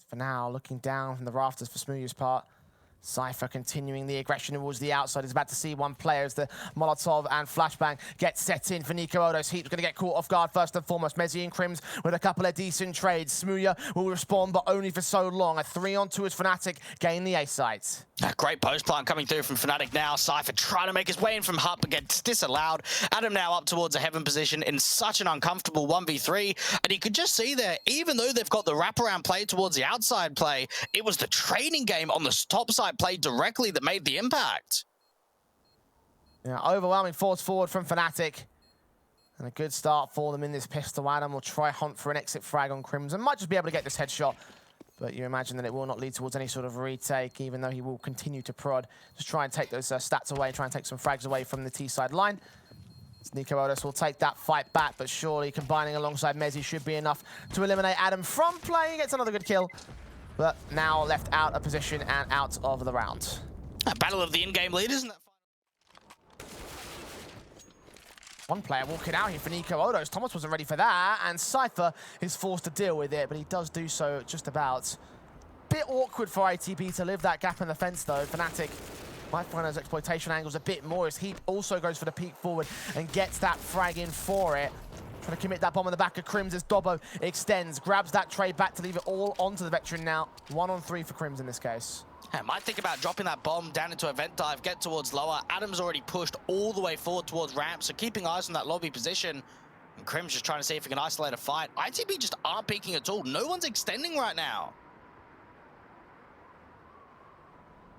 For now, looking down from the rafters for Smooya's part. Cypher continuing the aggression towards the outside. Is about to see one player as the Molotov and Flashbang get set in for Nico Odos. Heap's going to get caught off guard first and foremost. Mezzi and Crims with a couple of decent trades. Smooya will respond, but only for so long. A 3-on-2 as fnatic gain the A site. Great post plant coming through from fnatic now. Cypher trying to make his way in from Hut, but gets disallowed. Adam now up towards a heaven position in such an uncomfortable 1v3. And you could just see there, even though they've got the wraparound play towards the outside play, it was the trading game on the top side play directly that made the impact. Yeah, overwhelming force forward from fnatic. And a good start for them in this pistol. Adam will try hunt for an exit frag on Crimson. Might just be able to get this headshot. But you imagine that it will not lead towards any sort of retake, even though he will continue to prod. Just try and take those stats away, try and take some frags away from the T-side line. Nico Odos will take that fight back, but surely combining alongside Mezzi should be enough to eliminate Adam from play. He gets another good kill, but now left out of position and out of the round. A battle of the in-game leaders, isn't that fun? One player walking out here for Nico Odos. Thomas wasn't ready for that, and Cypher is forced to deal with it, but he does do so just about. Bit awkward for ITB to live that gap in the fence, though. fnatic might find those exploitation angles a bit more as Heap also goes for the peek forward and gets that frag in for it. Trying to commit that bomb on the back of Crims as Dobbo extends, grabs that trade back to leave it all onto the veteran now. 1-on-3 for Crims in this case. I might think about dropping that bomb down into a vent dive, get towards lower. Adam's already pushed all the way forward towards ramp, so keeping eyes on that lobby position. And Crim's just trying to see if he can isolate a fight. ITB just aren't peeking at all. No one's extending right now.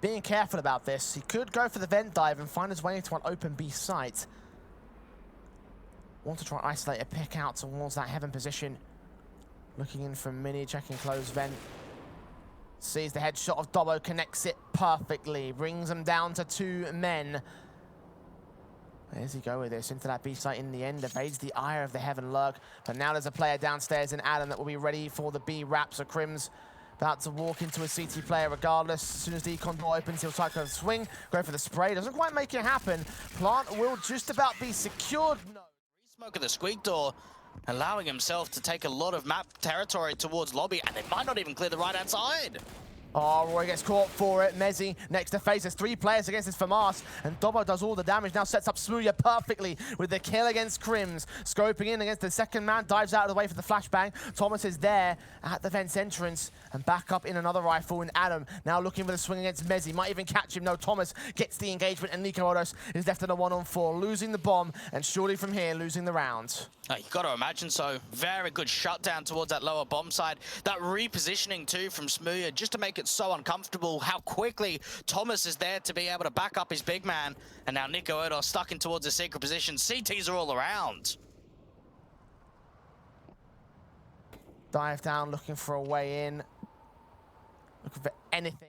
Being careful about this, he could go for the vent dive and find his way into an open B site. Want to try and isolate a pick out towards that heaven position. Looking in from Mini, checking close vent. Sees the headshot of Dobbo, connects it perfectly. Brings him down to 2 men. Where does he go with this? Into that B site in the end. Evades the ire of the heaven lurk. But now there's a player downstairs in Adam that will be ready for the B wrap. So Crims about to walk into a CT player regardless. As soon as the econ door opens, he'll try to swing, go for the spray. Doesn't quite make it happen. Plant will just about be secured. No. Smoke at the squeak door, allowing himself to take a lot of map territory towards lobby, and they might not even clear the right-hand side. Oh, Roy gets caught for it. Mezzi next to face. There's 3 players against this FAMAS, and Dobbo does all the damage. Now sets up Smooya perfectly with the kill against Crims. Scoping in against the second man, dives out of the way for the flashbang. Thomas is there at the fence entrance, and back up in another rifle. And Adam now looking for the swing against Mezzi. Might even catch him. No, Thomas gets the engagement, and Nico Odos is left in a 1-on-4, losing the bomb, and surely from here, losing the round. You've got to imagine so. Very good shutdown towards that lower bomb side. That repositioning too from Smooya just to make it so uncomfortable. How quickly Thomas is there to be able to back up his big man. And now Nico Odos stuck in towards a secret position. CTs are all around. Dive down, looking for a way in. Looking for anything.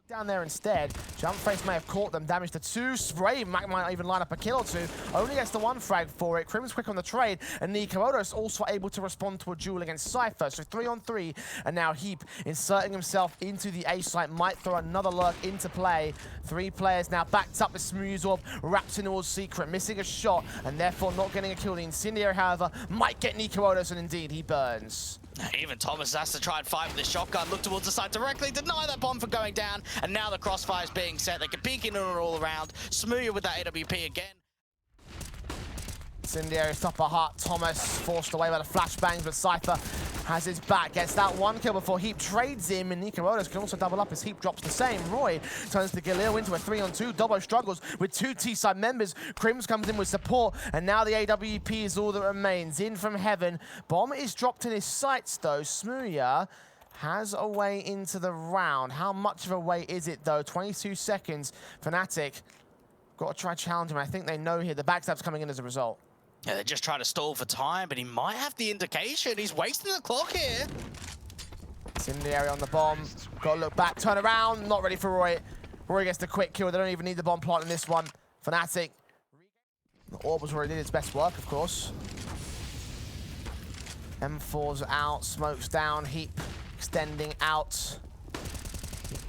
Down there instead. Jump face may have caught them. Damage to 2. Spray might even line up a kill or 2. Only gets the 1 frag for it. Crim's quick on the trade. And Nico Odos also able to respond to a duel against Cypher. So 3-on-3. And now Heap inserting himself into the A site. Might throw another lurk into play. 3 players now backed up with Smooth's orb. Wrapped in towards Secret. Missing a shot. And therefore not getting a kill. The Incendiary, however, might get Nico Odos. And indeed, he burns. Even Thomas has to try and fight with the shotgun. Look towards the side directly. Deny that bomb from going down. And now the crossfire is being set. They can peek in and all around. Smooya with that AWP again. Incendiary top of heart. Thomas forced away by the flashbangs, but Cypher has his back. Gets that 1 kill before Heap trades him, and Nico Odos can also double up as Heap drops the same. Roy turns the Galil into a 3-on-2. Dobbo struggles with 2 T-side members. Crims comes in with support, and now the AWP is all that remains. In from heaven. Bomb is dropped in his sights, though. Smooya has a way into the round. How much of a way is it, though? 22 seconds. fnatic got to try challenge him. I think they know here the backstab's coming in as a result. Yeah, they're just trying to stall for time, but he might have the indication. He's wasting the clock here. Incendiary on the bomb. Got to look back, turn around. Not ready for Roy. Roy gets the quick kill. They don't even need the bomb plant in this one. fnatic. The orb was already did its best work, of course. M4's out, smokes down, Heap extending out.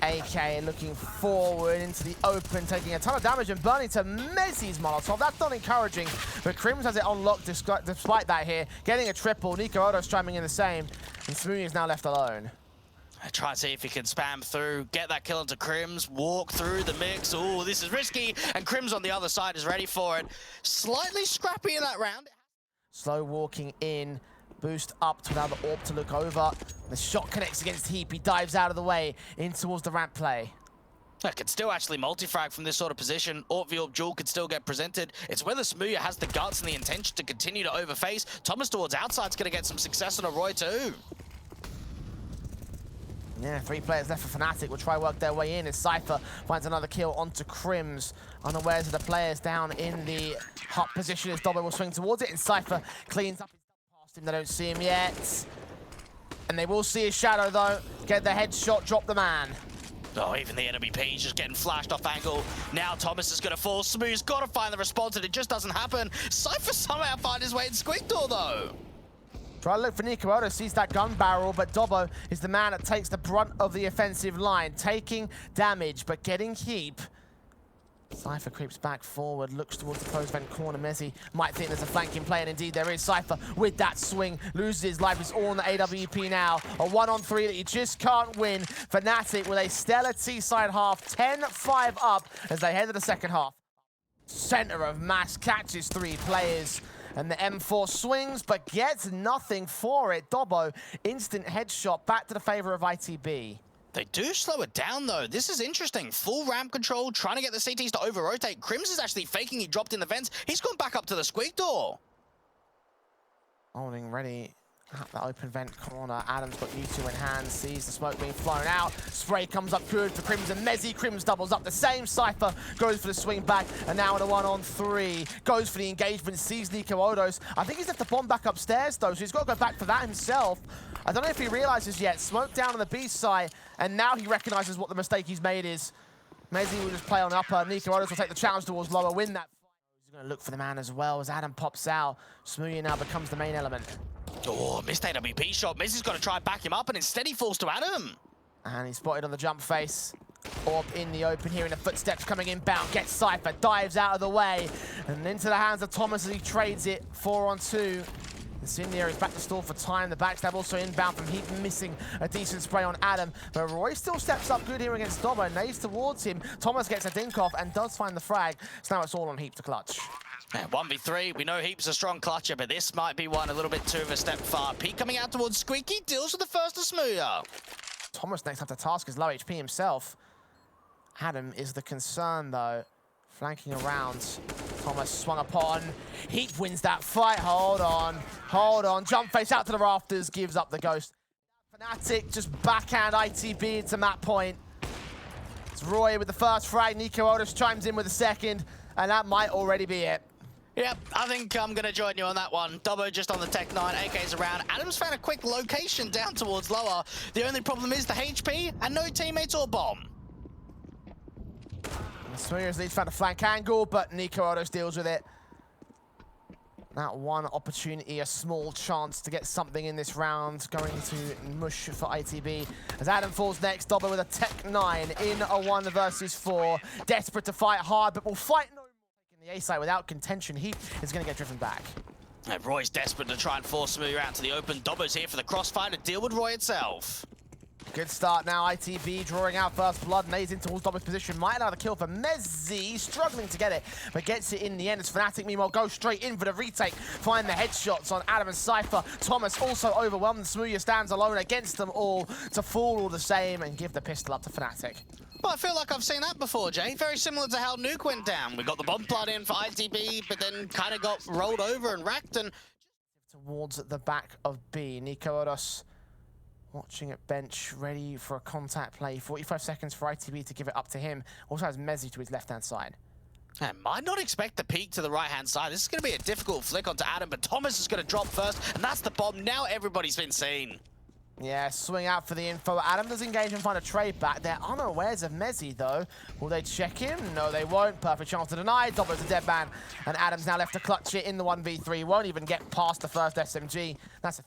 AK looking forward into the open, taking a ton of damage and burning to Mezzi's Molotov. That's not encouraging, but Crims has it unlocked despite that here. Getting a triple, Nico Odos chiming in the same, and Smoothie is now left alone. Try and see if he can spam through, get that kill into Crims, walk through the mix. Oh, this is risky, and Crims on the other side is ready for it. Slightly scrappy in that round. Slow walking in, boost up to allow the orb to look over. The shot connects against Heap. He dives out of the way in towards the ramp play. That could still actually multi-frag from this sort of position. Orb v Orb duel could still get presented. It's whether Smooya has the guts and the intention to continue to overface. Thomas towards outside's going to get some success on a Roy too. Yeah, 3 players left for fnatic. Will try work their way in as Cypher finds another kill onto Crims. Unawares of the players down in the hut position as Dobbo will swing towards it, and Cypher cleans up his past him. They don't see him yet. And they will see his shadow though. Get the headshot, drop the man. Oh, even the NWP is just getting flashed off angle. Now Thomas is going to fall. Smooth's got to find the response, and it just doesn't happen. Cypher somehow finds his way in Squig Door though. Try to look for Nico, sees that gun barrel, but Dobbo is the man that takes the brunt of the offensive line, taking damage, but getting Heap. Cypher creeps back forward, looks towards the closed vent corner. Messi might think there's a flanking play, and indeed there is. Cypher with that swing, loses his life. He's all on the AWP now. A 1-on-3 that you just can't win. fnatic with a stellar T-side half, 10-5 up as they head to the second half. Center of mass catches 3 players. And the M4 swings, but gets nothing for it. Dobbo, instant headshot back to the favor of ITB. They do slow it down, though. This is interesting. Full ramp control, trying to get the CTs to over-rotate. Crims is actually faking he dropped in the vents. He's gone back up to the Squig Door. Holding ready at the open vent corner. Adam's got U2 in hand, sees the smoke being flown out. Spray comes up good for Crims and Mezzi. Crims doubles up the same. Cypher goes for the swing back, and now in a 1-on-3. Goes for the engagement, sees Nico Odos. I think he's left the bomb back upstairs though, so he's got to go back for that himself. I don't know if he realizes yet. Smoke down on the B side, and now he recognizes what the mistake he's made is. Mezzi will just play on upper. Nico Odos will take the challenge towards lower, win that. He's going to look for the man as well as Adam pops out. Smooya now becomes the main element. Oh, missed AWP shot. Mezzi's got to try and back him up, and instead he falls to Adam. And he's spotted on the jump face. Orb in the open, hearing the footsteps coming inbound. Gets Cypher, dives out of the way. And into the hands of Thomas as he trades it 4-on-2. Incendiary is back to stall for time. The backstab also inbound from Heap, missing a decent spray on Adam. But Roy still steps up good here against Dobbo. Nades towards him. Thomas gets a dink off and does find the frag. So now it's all on Heap to clutch. Yeah, 1v3, we know Heap's a strong clutcher, but this might be one a little bit too of a step far. Pete coming out towards Squeaky, deals with the first to Smooya. Thomas next up to task is low HP himself. Adam is the concern though. Flanking around. Thomas swung upon. Heap wins that fight. Hold on. Jump face out to the rafters, gives up the ghost. fnatic just backhand ITB into map point. It's Roy with the first frag. Nico Otis chimes in with the second, and that might already be it. Yep, I think I'm going to join you on that one. Dobbo just on the Tech 9, AK's around. Adam's found a quick location down towards lower. The only problem is the HP and no teammates or bomb. Smooya's leads found a flank angle, but Nico Odos deals with it. That one opportunity, a small chance to get something in this round, going to mush for ITB. As Adam falls next, Dobbo with a Tech 9 in a 1 versus 4. Desperate to fight hard, but will fight no more. Taking the A side without contention. Heap is going to get driven back. And Roy's desperate to try and force Smooya out to the open. Dobbo's here for the crossfire to deal with Roy itself. Good start now, ITB drawing out first blood, nades in towards Dobbo's position. Might allow the kill for Mezzi, struggling to get it, but gets it in the end as fnatic meanwhile goes straight in for the retake. Find the headshots on Adam and Cypher. Thomas also overwhelmed. Smooya stands alone against them all to fall all the same and give the pistol up to fnatic. Well, I feel like I've seen that before, Jay. Very similar to how Nuke went down. We got the bomb plant in for ITB, but then kind of got rolled over and racked and... Towards the back of B, Nico Odos watching at bench, ready for a contact play. 45 seconds for ITB to give it up to him. Also has Mezzi to his left-hand side. I might not expect the peek to the right-hand side. This is going to be a difficult flick onto Adam, but Thomas is going to drop first, and that's the bomb. Now everybody's been seen. Yeah, swing out for the info. Adam does engage and find a trade back. They're unawares of Mezzi, though. Will they check him? No, they won't. Perfect chance to deny. Dobbo's a dead man, and Adam's now left to clutch it in the 1v3. Won't even get past the first SMG. That's a 3-0.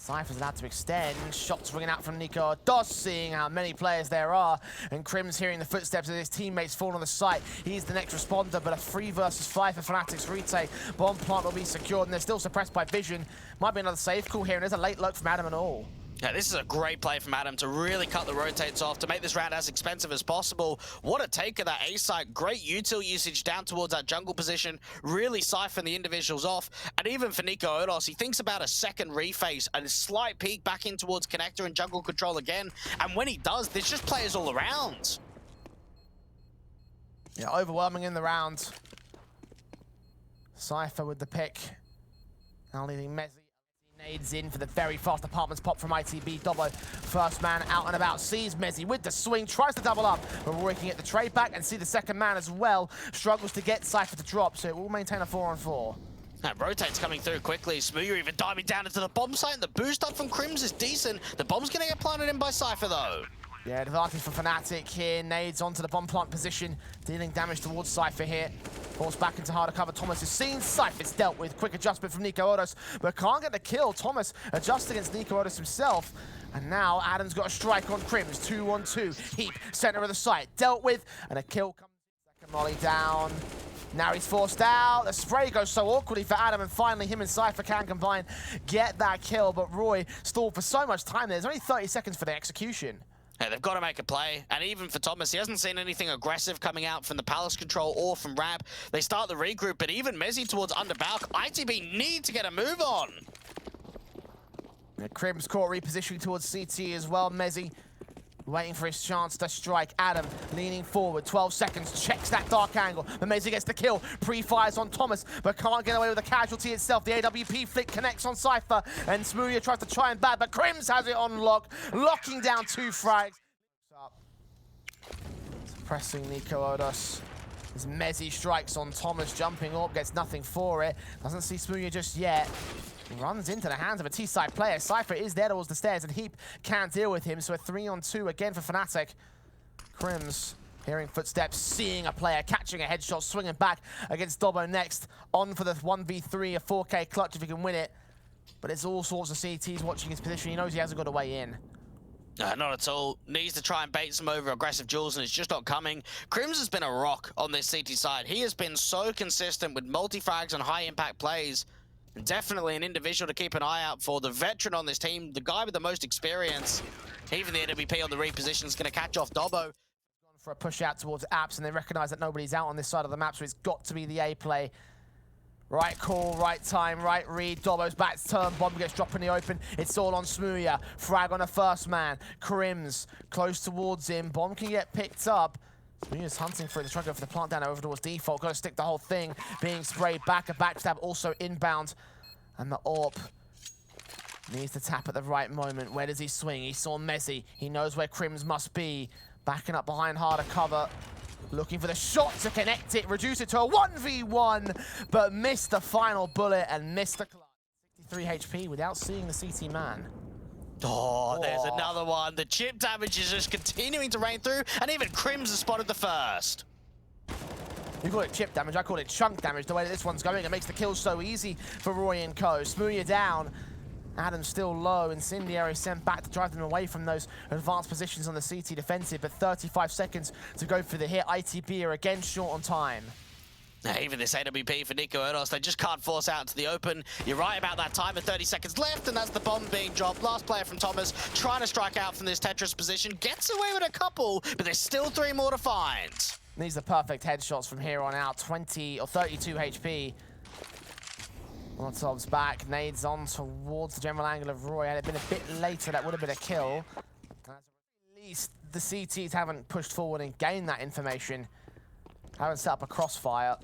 Cypher's allowed to extend. Shots ringing out from Nico Odos, seeing how many players there are. And Crims hearing the footsteps of his teammates fall on the site. He's the next responder, but a 3 versus 5 for fnatic's retake. Bomb plant will be secured, and they're still suppressed by vision. Might be another safe call here, and there's a late look from Adam and all. Yeah, this is a great play from Adam to really cut the rotates off to make this round as expensive as possible. What a take of that A site. Great util usage down towards that jungle position. Really siphon the individuals off. And even for Nico Odos, he thinks about a second reface and a slight peek back in towards connector and jungle control again. And when he does, there's just players all around. Yeah, overwhelming in the round. Cypher with the pick. Now leading Mezzi. Nades in for the very fast apartments pop from ITB. Dobbo, first man out and about, sees Mezzi with the swing, tries to double up, but Roy can get the trade back and see the second man as well. Struggles to get Cypher to drop, so it will maintain a 4-on-4. That rotate's coming through quickly. Smoothie even diving down into the bomb site, and the boost up from Crims is decent. The bomb's going to get planted in by Cypher though. Yeah, advantage for fnatic here. Nades onto the bomb plant position, dealing damage towards Cypher here. Forced back into harder cover. Thomas is seen. Cypher's dealt with. Quick adjustment from Nico Odos, but can't get the kill. Thomas adjusts against Nico Odos himself. And now Adam's got a strike on Crims. 2-on-2. Heap, center of the site. Dealt with, and a kill comes. Second molly down. Now he's forced out. The spray goes so awkwardly for Adam, and finally him and Cypher can combine, get that kill. But Roy stalled for so much time. There's only 30 seconds for the execution. Yeah, they've got to make a play, and even for Thomas, he hasn't seen anything aggressive coming out from the Palace control or from Rab. They start the regroup, but even Mezzi towards Underbalk, ITB need to get a move on. Crims caught repositioning towards CT as well. Mezzi waiting for his chance to strike. Adam leaning forward, 12 seconds, checks that dark angle. But Mezzi gets the kill, pre-fires on Thomas, but can't get away with the casualty itself. The AWP flick connects on Cypher, and Smoothie tries to try and bad, but Crims has it on lock, locking down 2 frags. Suppressing Nico Odos. As Mezzi strikes on Thomas, jumping up, gets nothing for it. Doesn't see Smoothie just yet. Runs into the hands of a T-side player. Cypher is there towards the stairs, and Heap can't deal with him, so a 3-on-2 again for fnatic. Crims hearing footsteps, seeing a player, catching a headshot, swinging back against Dobbo next. On for the 1v3, a 4K clutch if he can win it. But it's all sorts of CTs watching his position. He knows he hasn't got a way in. Not at all. Needs to try and bait some over aggressive duels, and it's just not coming. Crims has been a rock on this CT side. He has been so consistent with multi-frags and high-impact plays. And definitely an individual to keep an eye out for. The veteran on this team, the guy with the most experience. Even the AWP on the reposition is going to catch off Dobbo. Gone for a push out towards Apps, and they recognize that nobody's out on this side of the map, so it's got to be the A play. Right call, right time, right read. Dobbo's back turn, bomb gets dropped in the open. It's all on Smoothie. Frag on a first man. Crims close towards him. Bomb can get picked up. Smoothie's hunting for it to try to go for the plant down over towards default. Got to stick the whole thing. Being sprayed back. A backstab also inbound. And the AWP needs to tap at the right moment. Where does he swing? He saw Mezzi. He knows where Crims must be. Backing up behind harder cover. Looking for the shot to connect it. Reduce it to a 1v1. But missed the final bullet and missed the clutch. 63 HP without seeing the CT man. Oh, there's another one. The chip damage is just continuing to rain through. And even Crims has spotted the first. You call it chip damage, I call it chunk damage. The way that this one's going, it makes the kill so easy for Roy and co. Smoothie down. Adam's still low. Incendiary sent back to drive them away from those advanced positions on the CT defensive, but 35 seconds to go for the hit. ITB are again short on time. Even this AWP for Nico Odos, they just can't force out into the open. You're right about that time, 30 seconds left, and that's the bomb being dropped. Last player from Thomas, trying to strike out from this Tetris position. Gets away with a couple, but there's still 3 more to find. These are perfect headshots from here on out. 20 or 32 HP. Molotov's back. Nades on towards the general angle of Roy. Had it been a bit later, that would have been a kill. At least the CTs haven't pushed forward and gained that information. Haven't set up a crossfire.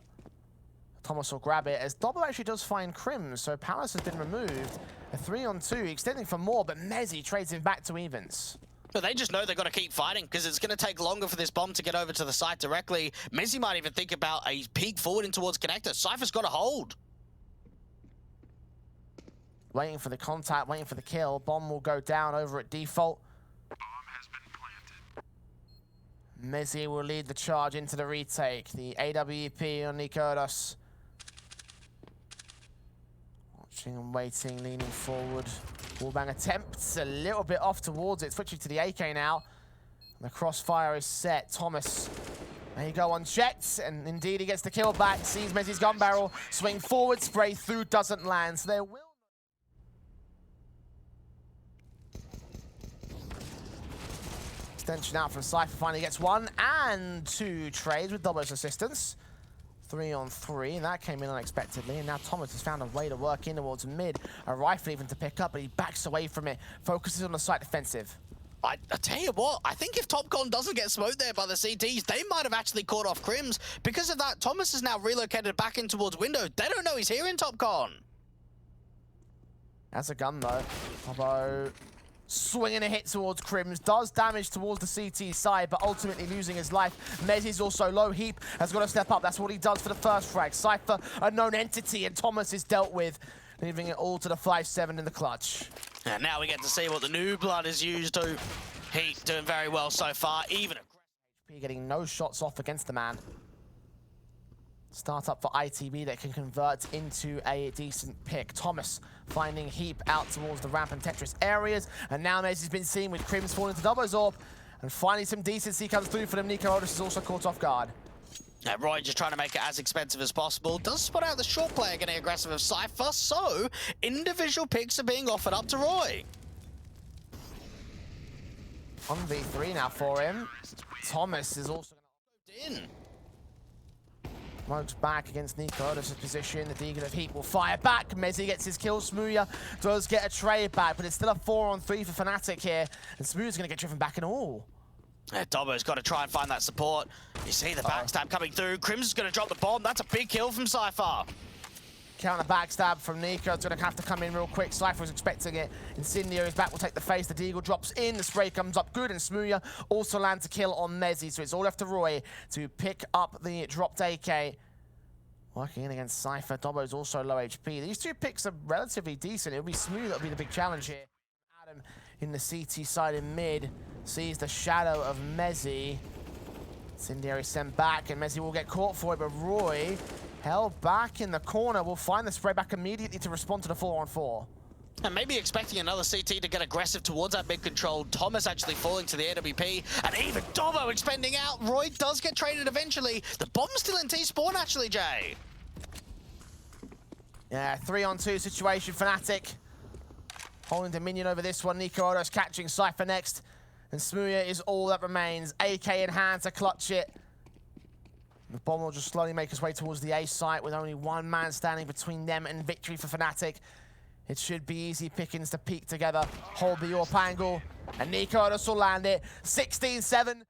Thomas will grab it as Dobbo actually does find Crims, so Palace has been removed. A 3-on-2, extending for more, but Mezzi trades him back to evens. But they just know they've got to keep fighting because it's going to take longer for this bomb to get over to the site directly. Mezzi might even think about a peek forward in towards connector. Cypher's got a hold. Waiting for the contact, waiting for the kill. Bomb will go down over at default. Bomb has been planted. Mezzi will lead the charge into the retake. The AWP on Nico Odos. Watching and waiting, leaning forward. Wallbang attempts a little bit off towards it. Switching to the AK now. The crossfire is set. Thomas may go unchecked, and indeed he gets the kill back. Sees Mezzi's gun barrel. Swing forward, spray through, doesn't land. So there will... Extension out from Cypher, finally gets 1 and 2 trades with Dobbo's assistance. 3-on-3, and that came in unexpectedly, and now Thomas has found a way to work in towards mid. A rifle even to pick up, but he backs away from it, focuses on the site defensive. I tell you what, I think if TopCon doesn't get smoked there by the CTs, they might have actually caught off Crims. Because of that, Thomas is now relocated back in towards window. They don't know he's here in TopCon. That's a gun though. Dobbo swinging a hit towards Crims, does damage towards the CT side, but ultimately losing his life. Mezzy's also low. Heap has got to step up. That's what he does for the first frag. Cypher, a known entity, and Thomas is dealt with, leaving it all to the 5-7 in the clutch. And now we get to see what the new blood is used to. Heat doing very well so far, even HP getting no shots off against the man. Start up for ITB that can convert into a decent pick. Thomas finding Heap out towards the ramp and Tetris areas. And now Mezzy's been seen with Crims falling into Dobbo's orb. And finally some decency comes through for them. Nico Otis is also caught off guard. Roy just trying to make it as expensive as possible. Does spot out the short player getting aggressive of Cypher, so individual picks are being offered up to Roy. 1v3 now for him. Thomas is also going to in. Smokes back against Nico Otis' position. The Deacon of Heat will fire back. Mezzy gets his kill. Smooya does get a trade back, but it's still a 4-on-3 for fnatic here. And Smooya's going to get driven back in all. Dobbo's got to try and find that support. You see the backstab coming through. Crims is going to drop the bomb. That's a big kill from Cypher. Counter backstab from Nico. It's going to have to come in real quick. Cypher was expecting it. Incendio is back. Will take the face. The Deagle drops in. The spray comes up good. And Smooya also lands a kill on Mezzy. So it's all left to Roy to pick up the dropped AK. Working in against Cypher. Dobbo's also low HP. These two picks are relatively decent. It'll be Smooth that'll be the big challenge here. Adam in the CT side in mid sees the shadow of Mezzy. Incendiary sent back, and Mezzy will get caught for it, but Roy, held back in the corner, will find the spray back immediately to respond to the 4-on-4. And maybe expecting another CT to get aggressive towards that mid-control. Thomas actually falling to the AWP, and even Dobbo expending out. Roy does get traded eventually. The bomb's still in T-spawn, actually, Jay. Yeah, 3-on-2 situation, fnatic. Holding dominion over this one. Nico Otis catching Cypher next. And Smooya is all that remains. AK in hand to clutch it. The bomb will just slowly make its way towards the A site with only one man standing between them and victory for fnatic. It should be easy pickings to peek together. Hold the AWP angle. And Nico Otis will land it. 16-7.